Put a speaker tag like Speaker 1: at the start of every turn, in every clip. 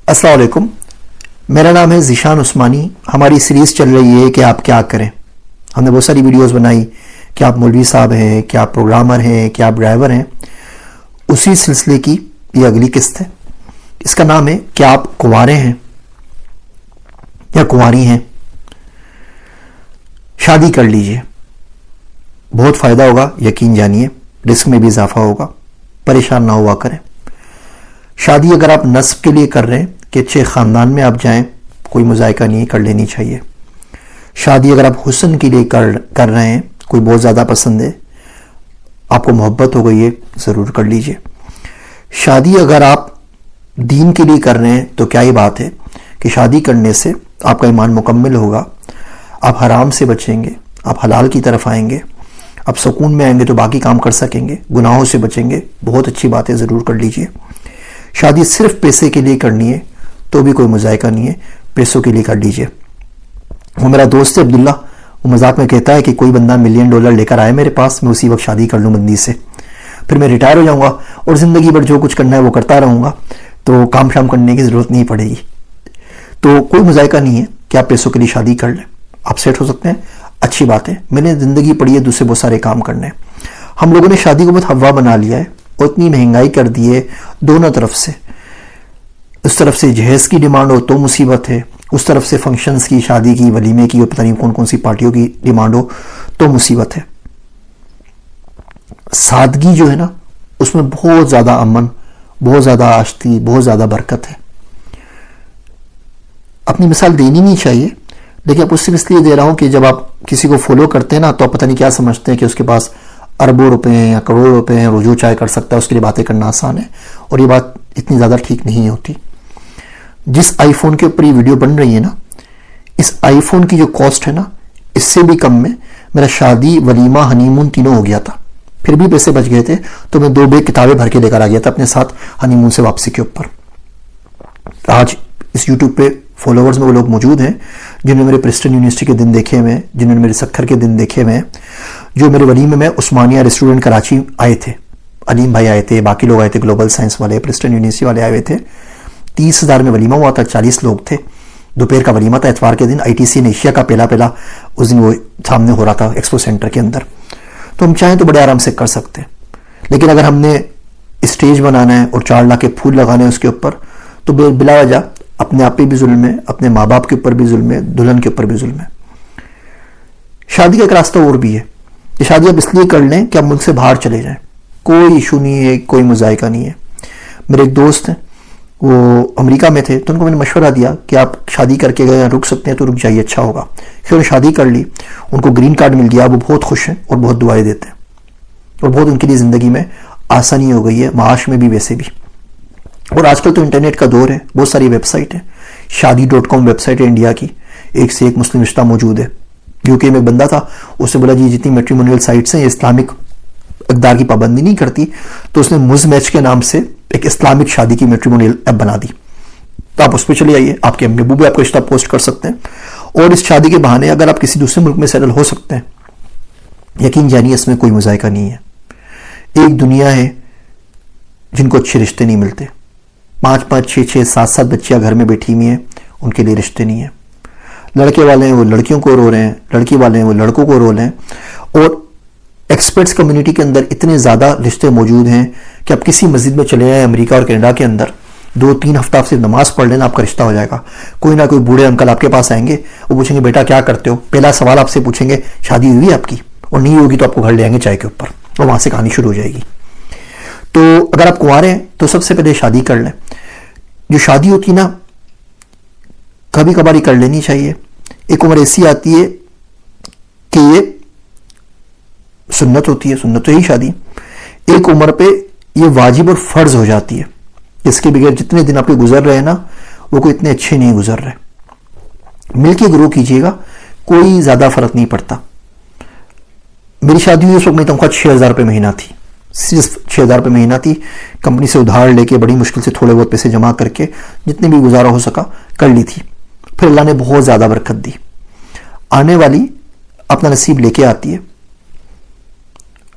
Speaker 1: السلام علیکم، میرا نام ہے ذیشان عثمانی۔ ہماری سیریز چل رہی ہے کہ آپ کیا کریں۔ ہم نے بہت ساری ویڈیوز بنائی کہ آپ مولوی صاحب ہیں، کہ آپ پروگرامر ہیں، کہ آپ ڈرائیور ہیں۔ اسی سلسلے کی یہ اگلی قسط ہے۔ اس کا نام ہے کہ آپ کنوارے ہیں یا کنواری ہیں، شادی کر لیجئے، بہت فائدہ ہوگا، یقین جانیے، رزق میں بھی اضافہ ہوگا، پریشان نہ ہوا کریں۔ شادی اگر آپ نسب کے لیے کر رہے ہیں کہ اچھے خاندان میں آپ جائیں، کوئی مذائقہ نہیں، کر لینی چاہیے۔ شادی اگر آپ حسن کے لیے کر رہے ہیں، کوئی بہت زیادہ پسند ہے، آپ کو محبت ہو گئی ہے، ضرور کر لیجئے۔ شادی اگر آپ دین کے لیے کر رہے ہیں تو کیا ہی بات ہے کہ شادی کرنے سے آپ کا ایمان مکمل ہوگا، آپ حرام سے بچیں گے، آپ حلال کی طرف آئیں گے، آپ سکون میں آئیں گے تو باقی کام کر سکیں گے، گناہوں سے بچیں گے، بہت اچھی بات ہے، ضرور کر لیجئے۔ شادی صرف پیسے کے لیے کرنی ہے تو بھی کوئی مذائقہ نہیں ہے، پیسوں کے لیے کر لیجئے۔ وہ میرا دوست ہے عبداللہ، وہ مذاق میں کہتا ہے کہ کوئی بندہ $1 ملین لے کر آئے میرے پاس، میں اسی وقت شادی کر لوں بندی سے، پھر میں ریٹائر ہو جاؤں گا اور زندگی بھر جو کچھ کرنا ہے وہ کرتا رہوں گا، تو کام شام کرنے کی ضرورت نہیں پڑے گی۔ تو کوئی مذائقہ نہیں ہے کہ آپ پیسوں کے لیے شادی کر لیں، آپ سیٹ ہو سکتے ہیں، اچھی بات ہے۔ میں نے زندگی پڑھی ہے، دوسرے بہت سارے کام کرنے ہیں۔ ہم لوگوں نے شادی کو بہت ہوا بنا لیا ہے اور اتنی مہنگائی کر دی ہے دونوں طرف سے۔ اس طرف سے جہیز کی ڈیمانڈ ہو تو مصیبت ہے، اس طرف سے فنکشنز کی، شادی کی، ولیمے کی، اور پتہ نہیں کون کون سی پارٹیوں کی ڈیمانڈ ہو تو مصیبت ہے۔ سادگی جو ہے نا، اس میں بہت زیادہ امن، بہت زیادہ آشتی، بہت زیادہ برکت ہے۔ اپنی مثال دینی نہیں چاہیے، لیکن اب اس سے اس لیے دے رہا ہوں کہ جب آپ کسی کو فالو کرتے ہیں نا تو آپ پتہ نہیں کیا سمجھتے ہیں کہ اس کے پاس اربوں روپے ہیں یا کروڑوں روپے ہیں، رجوع چاہے کر سکتا ہے، اس کے لیے باتیں کرنا آسان ہے، اور یہ بات اتنی زیادہ ٹھیک نہیں ہوتی۔ جس آئی فون کے اوپر یہ ویڈیو بن رہی ہے نا، اس آئی فون کی جو کاسٹ ہے نا، اس سے بھی کم میں میرا شادی، ولیمہ، ہنی مون تینوں ہو گیا تھا، پھر بھی پیسے بچ گئے تھے تو میں 2 بیگ کتابیں بھر کے لے کر آ گیا تھا اپنے ساتھ ہنی مون سے واپسی کے اوپر۔ آج اس یوٹیوب پہ فالوورز میں وہ لوگ موجود ہیں جنہوں نے میرے پرسٹن یونیورسٹی کے دن دیکھے ہوئے ہیں، جنہوں نے میرے سکھر کے دن دیکھے ہوئے ہیں، جو میرے ولیمے میں عثمانیہ ریسٹورنٹ کراچی آئے تھے، علیم بھائی آئے تھے، باقی لوگ آئے تھے، گلوبل سائنس والے، پرسٹن یونیورسٹی والے آئے ہوئے تھے۔ 30,000 میں ولیمہ ہوا تھا، 40 لوگ تھے، دوپہر کا ولیمہ تھا، اتوار کے دن ITC ایشیا کا پہلا اس دن وہ سامنے ہو رہا تھا ایکسپو سینٹر کے اندر۔ تو ہم چاہیں تو بڑے آرام سے کر سکتے ہیں، لیکن اگر ہم نے اسٹیج بنانا ہے اور 4 لاکھ کے پھول لگانے ہیں اس کے اوپر، تو بلا وجہ اپنے آپ پہ بھی ظلم ہے، اپنے ماں باپ کے اوپر بھی ظلم ہے، دلہن کے اوپر بھی ظلم ہے۔ شادی کا ایک راستہ اور بھی ہے، یہ شادی آپ اس لیے کر لیں کہ آپ ملک سے باہر چلے جائیں، کوئی ایشو نہیں ہے، کوئی مذائقہ نہیں ہے۔ میرے ایک دوست ہیں، وہ امریکہ میں تھے، تو ان کو میں نے مشورہ دیا کہ آپ شادی کر کے گئے، رک سکتے ہیں تو رک جائیے، اچھا ہوگا۔ پھر انہوں نے شادی کر لی، ان کو گرین کارڈ مل گیا، وہ بہت خوش ہیں اور بہت دعائیں دیتے ہیں، اور بہت ان کے لیے زندگی میں آسانی ہو گئی ہے، معاش میں بھی، ویسے بھی۔ اور آج کل تو انٹرنیٹ کا دور ہے، بہت ساری ویب سائٹ ہیں، شادی.com ویب سائٹ ہے انڈیا کی، ایک سے ایک مسلم رشتہ موجود ہے۔ UK میں ایک بندہ تھا، اس نے بولا جی جتنی میٹریمونیل سائٹس ہیں یہ اسلامک اقدار کی پابندی نہیں کرتی، تو اس نے مز میچ کے نام سے ایک اسلامک شادی کی میٹریمونیل ایپ بنا دی، تو آپ اس پہ چلے آئیے، آپ کے امی ابو بھی آپ کو رشتہ پوسٹ کر سکتے ہیں، اور اس شادی کے بہانے اگر آپ کسی دوسرے ملک میں سیٹل ہو سکتے ہیں، یقین جانیے اس میں کوئی مذائقہ نہیں ہے۔ ایک دنیا ہے جن کو اچھے رشتے نہیں ملتے، 5 6 7 بچیاں گھر میں بیٹھی ہوئی ہیں، ان کے لیے رشتے نہیں ہیں۔ لڑکے والے ہیں وہ لڑکیوں کو رو رہے ہیں، لڑکی والے ہیں وہ لڑکوں کو رو رہے ہیں، اور ایکسپرٹس کمیونٹی کے اندر اتنے زیادہ رشتے موجود ہیں کہ آپ کسی مسجد میں چلے جائیں امریکہ اور کینیڈا کے اندر، 2-3 ہفتہ آپ صرف نماز پڑھ لینا، آپ کا رشتہ ہو جائے گا۔ کوئی نہ کوئی بوڑھے انکل آپ کے پاس آئیں گے، وہ پوچھیں گے بیٹا کیا کرتے ہو، پہلا سوال آپ سے پوچھیں گے شادی ہوئی ہے آپ کی، اور نہیں ہوگی تو آپ کو گھر لے آئیں گے چائے کے اوپر، اور وہاں سے کہانی شروع ہو جائے گی۔ تو اگر آپ کنوارے ہیں تو سب سے پہلے شادی کر لیں۔ جو شادی ہوتی نا، کبھی کبھاری کر لینی چاہیے۔ ایک عمر ایسی آتی ہے کہ یہ سنت ہوتی ہے، سنت تو یہی شادی، ایک عمر پہ یہ واجب اور فرض ہو جاتی ہے، اس کے بغیر جتنے دن آپ کے گزر رہے ہیں نا، وہ کوئی اتنے اچھے نہیں گزر رہے۔ مل کے گرو کیجیے گا، کوئی زیادہ فرق نہیں پڑتا۔ میری شادی ہوئی اس وقت میری تنخواہ 6,000 روپے مہینہ تھی، صرف 6,000 روپے مہینہ تھی، کمپنی سے ادھار لے کے بڑی مشکل سے تھوڑے بہت پیسے جمع کر کے جتنے بھی گزارا ہو سکا کر لی تھی۔ پھر اللہ نے بہت زیادہ برکت دی، آنے والی اپنا نصیب لے کے آتی ہے،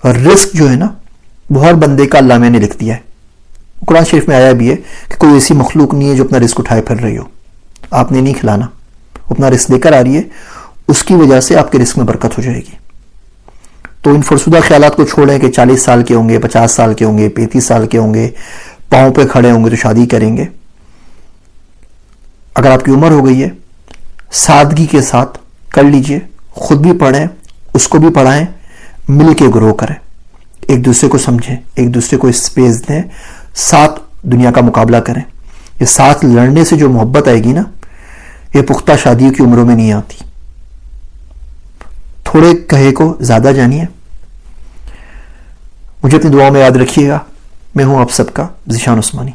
Speaker 1: اور رزق جو ہے نا وہ ہر بندے کا اللہ میں نے لکھ دیا ہے، قرآن شریف میں آیا بھی ہے کہ کوئی ایسی مخلوق نہیں ہے جو اپنا رزق اٹھائے پھر رہی ہو. آپ نے نہیں کھلانا، اپنا رزق لے کر آ رہی ہے، اس کی وجہ سے آپ کے رزق میں برکت ہو جائے گی. تو ان فرسودہ خیالات کو چھوڑیں کہ 40 سال کے ہوں گے، 50 سال کے ہوں گے، 35 سال کے ہوں گے، پاؤں پہ کھڑے ہوں گے تو شادی کریں گے. اگر آپ کی عمر ہو گئی ہے، سادگی کے ساتھ کر لیجئے، خود بھی پڑھیں، اس کو بھی پڑھائیں، مل کے گرو کریں، ایک دوسرے کو سمجھیں، ایک دوسرے کو اسپیس دیں، ساتھ دنیا کا مقابلہ کریں. یہ ساتھ لڑنے سے جو محبت آئے گی نا، یہ پختہ شادیوں کی عمروں میں نہیں آتی. تھوڑے کہے کو زیادہ جانیے. مجھے اپنی دعاؤں میں یاد رکھیے گا. میں ہوں آپ سب کا ذیشان عثمانی.